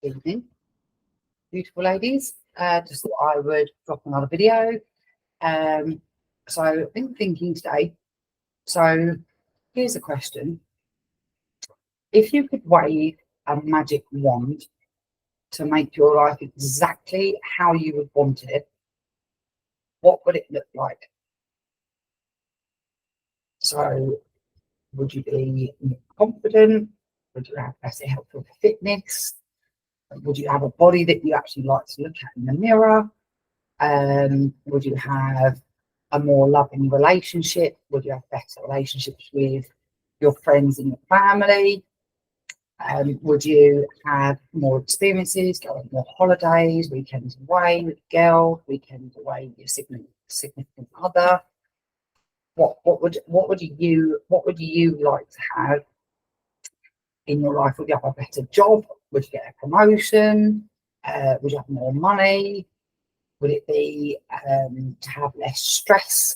Evening, beautiful ladies. Just thought I would drop another video. So I've been thinking today. So here's a question: if you could wave a magic wand to make your life exactly how you would want it, what would it look like? So would you be more confident? Would you have better health or fitness? Would you have a body that you actually like to look at in the mirror? Would you have a more loving relationship? Would you have better relationships with your friends and your family? Would you have more experiences, go on more holidays, weekends away with the girl, weekends away with your significant other? What would you like to have in your life? Would you have a better job? Would you get a promotion? Would you have more money? Would it be to have less stress,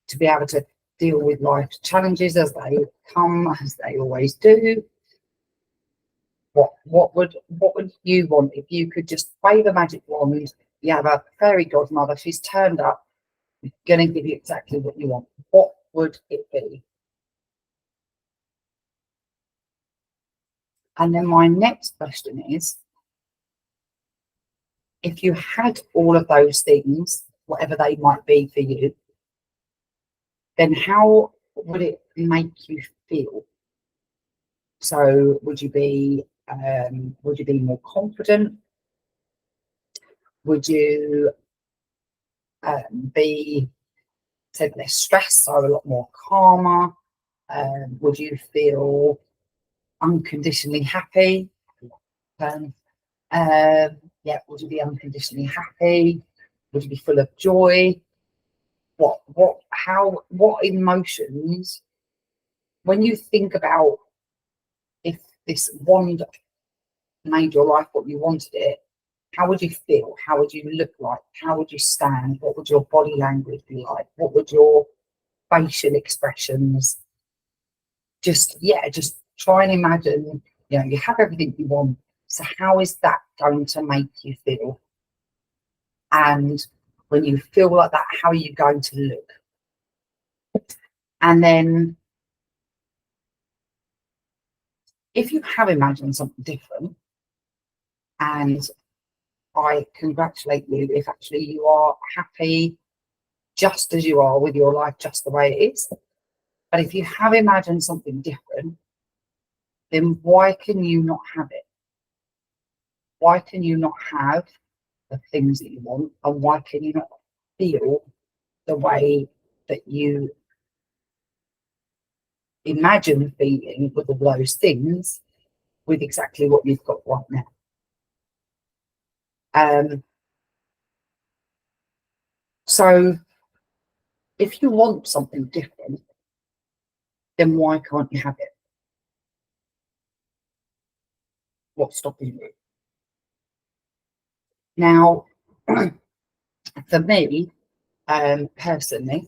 to be able to deal with life's challenges as they come, as they always do? What would you want if you could just wave a magic wand? You have a fairy godmother, she's turned up, going to give you exactly what you want. What would it be? And then my next question is, if you had all of those things, whatever they might be for you, then how would it make you feel? So would you be more confident? Would you be less stressed, so a lot more calmer? Would you feel unconditionally happy? Would you be unconditionally happy? Would you be full of joy? What emotions, when you think about if this wand made your life what you wanted it, how would you feel? How would you look like? How would you stand? What would your body language be like? What would your facial expressions? Just try and imagine, you have everything you want. So how is that going to make you feel? And when you feel like that, how are you going to look? And then if you have imagined something different, and I congratulate you if actually you are happy just as you are with your life, just the way it is. But if you have imagined something different, then why can you not have it? Why can you not have the things that you want? And why can you not feel the way that you imagine feeling with all those things with exactly what you've got right now? So if you want something different, then why can't you have it? What's stopping you? Now, for me, personally,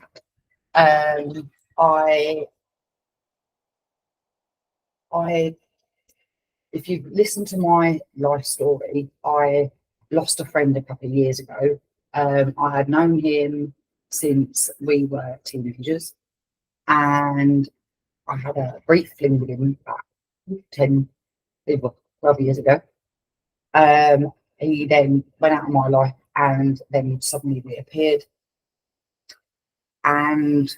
if you listen to my life story, I lost a friend a couple of years ago. I had known him since we were teenagers, and I had a brief fling with him about 12 years ago. He then went out of my life and then suddenly reappeared. And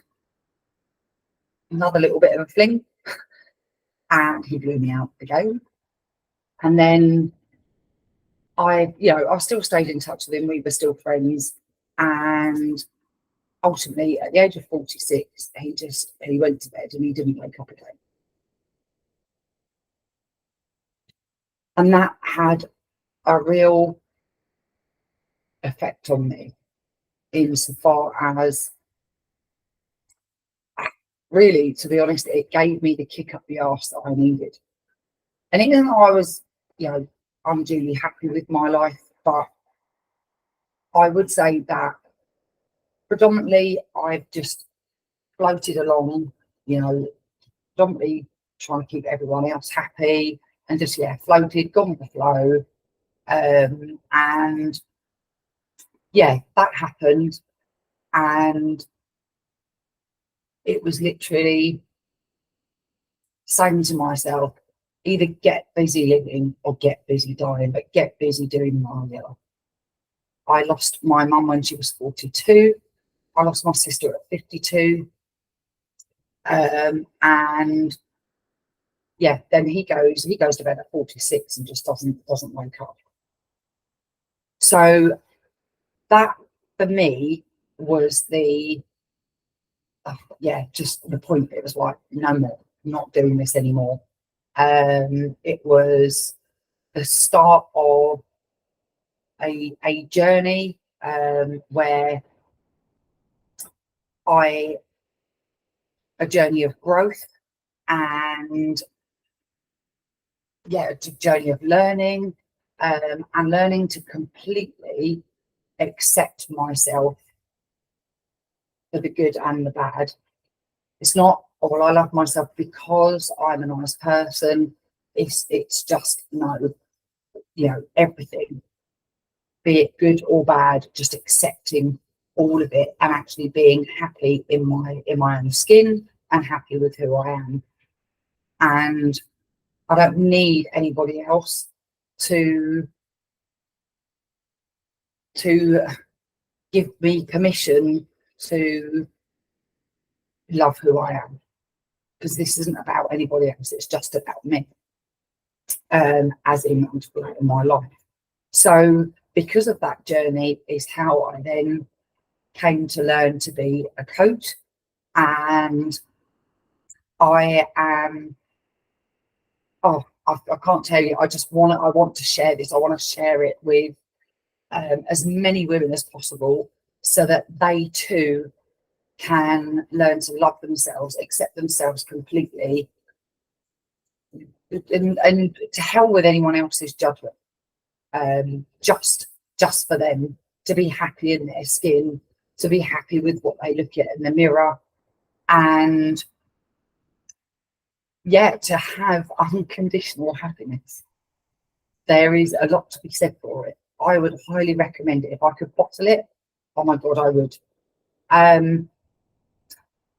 another little bit of a fling, and he blew me out again. And then I still stayed in touch with him. We were still friends. And ultimately, at the age of 46, he went to bed and he didn't wake up again. And that had a real effect on me, insofar as, really, to be honest, it gave me the kick up the arse that I needed. And even though I was, unduly happy with my life, but I would say that predominantly I've just floated along, predominantly trying to keep everyone else happy and just, floated, gone with the flow. And yeah, that happened. And it was literally saying to myself, either get busy living or get busy dying, but get busy doing my. I lost my mum when she was 42. I lost my sister at 52. And yeah, then he goes to bed at 46 and just doesn't wake up. So that for me was the just the point. It was like, no more, not doing this anymore. It was the start of a journey where a journey of growth, and a journey of learning, and learning to completely accept myself for the good and the bad. It's not, oh, well, I love myself because I'm a nice person. It's just, no, everything, be it good or bad, just accepting all of it and actually being happy in my own skin and happy with who I am. And I don't need anybody else to give me permission to love who I am, because this isn't about anybody else, it's just about me, as in my life. So because of that journey is how I then came to learn to be a coach. And I am, I can't tell you, I want to share this. I want to share it with as many women as possible, so that they too can learn to love themselves, accept themselves completely, and to hell with anyone else's judgment. Just for them to be happy in their skin, to be happy with what they look at in the mirror, and to have unconditional happiness. There is a lot to be said for it. I would highly recommend it. If I could bottle it, oh my God, I would.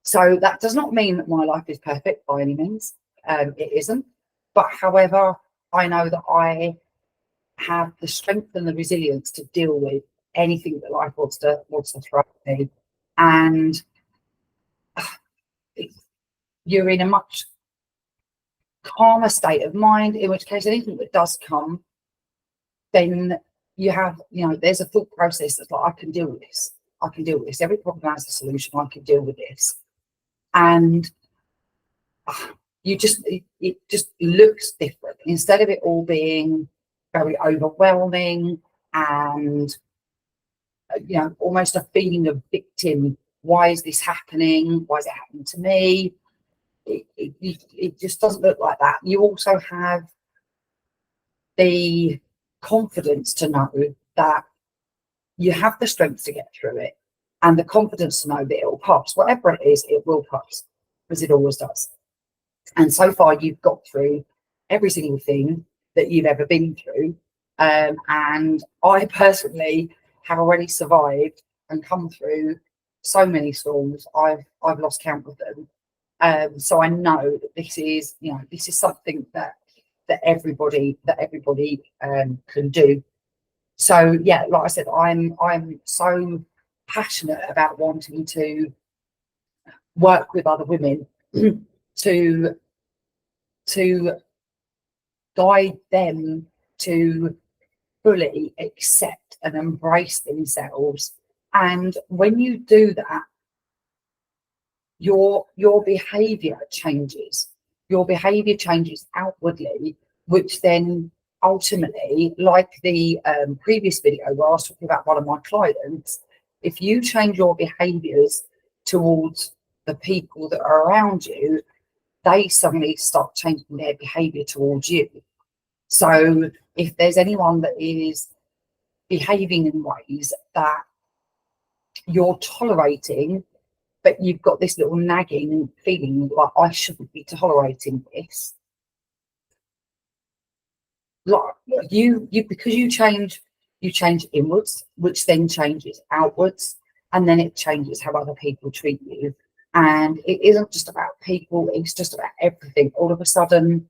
So that does not mean that my life is perfect by any means. It isn't. But however, I know that I have the strength and the resilience to deal with anything that life wants to throw at me. And you're in a much calmer state of mind, in which case anything that does come, then you have, there's a thought process that's like, I can deal with this. I can deal with this. Every problem has a solution. I can deal with this. And it just looks different. Instead of it all being very overwhelming and, almost a feeling of victim. Why is this happening? Why is it happening to me? It just doesn't look like that. You also have the confidence to know that you have the strength to get through it, and the confidence to know that it will pass. Whatever it is, it will pass, because it always does. And so far, you've got through every single thing that you've ever been through. And I personally have already survived and come through so many storms. I've lost count of them. So I know that this is something that everybody can do. So yeah, like I said, I'm so passionate about wanting to work with other women to guide them to fully accept and embrace themselves. And when you do that, your behavior changes. Your behavior changes outwardly, which then ultimately, like the previous video where I was talking about one of my clients, if you change your behaviors towards the people that are around you, they suddenly start changing their behavior towards you. So if there's anyone that is behaving in ways that you're tolerating, but you've got this little nagging feeling like, I shouldn't be tolerating this, like you because you change inwards, which then changes outwards, and then it changes how other people treat you. And it isn't just about people, it's just about everything. All of a sudden,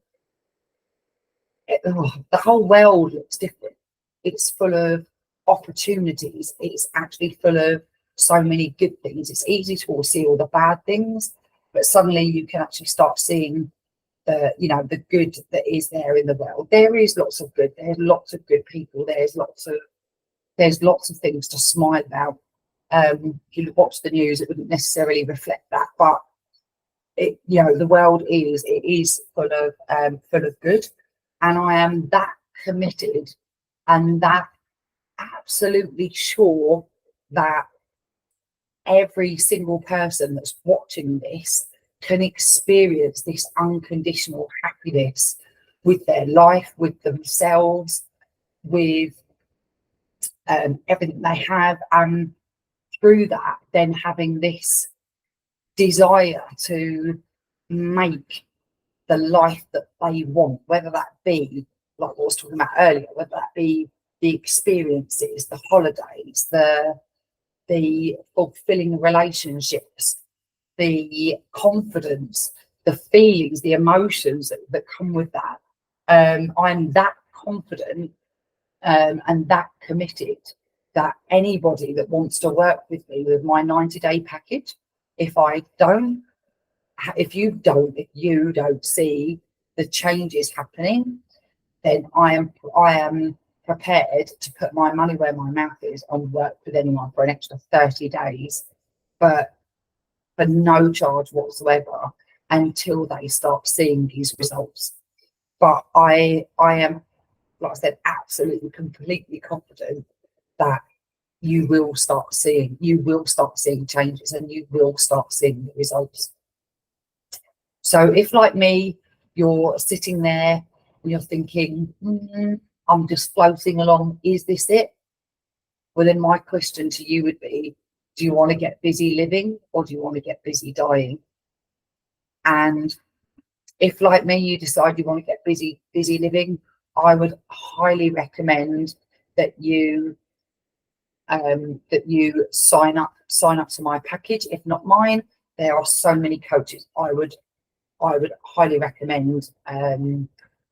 the whole world looks different. It's full of opportunities. It's actually full of so many good things. It's easy to see all the bad things, but suddenly you can actually start seeing the good that is there in the world. There is lots of good. There's lots of good people. There's lots of things to smile about. If you watch the news, it wouldn't necessarily reflect that, but the world is full of good, and I am that committed and that absolutely sure that every single person that's watching this can experience this unconditional happiness with their life, with themselves, with everything they have, and through that, then having this desire to make the life that they want, whether that be, like I was talking about earlier, whether that be the experiences, the holidays, the fulfilling relationships, the confidence, the feelings, the emotions that come with that. I'm that confident and that committed that anybody that wants to work with me with my 90-day package, if you don't see the changes happening, then I am prepared to put my money where my mouth is and work with anyone for an extra 30 days, but for no charge whatsoever until they start seeing these results. But I am, like I said, absolutely completely confident that you will start seeing changes, and you will start seeing the results. So if, like me, you're sitting there and you're thinking, I'm just floating along, is this it? Well, then my question to you would be, do you want to get busy living, or do you want to get busy dying? And if, like me, you decide you want to get busy living, I would highly recommend that you sign up to my package. If not mine, there are so many coaches. I would highly recommend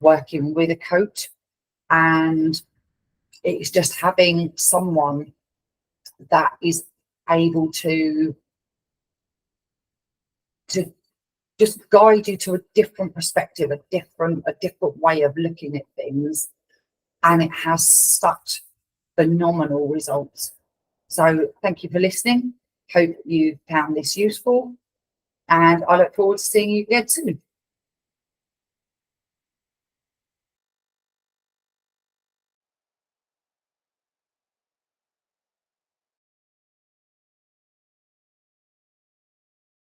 working with a coach, and it's just having someone that is able to just guide you to a different perspective, a different way of looking at things, and it has such phenomenal results. So thank you for listening. Hope you found this useful, and I look forward to seeing you again soon.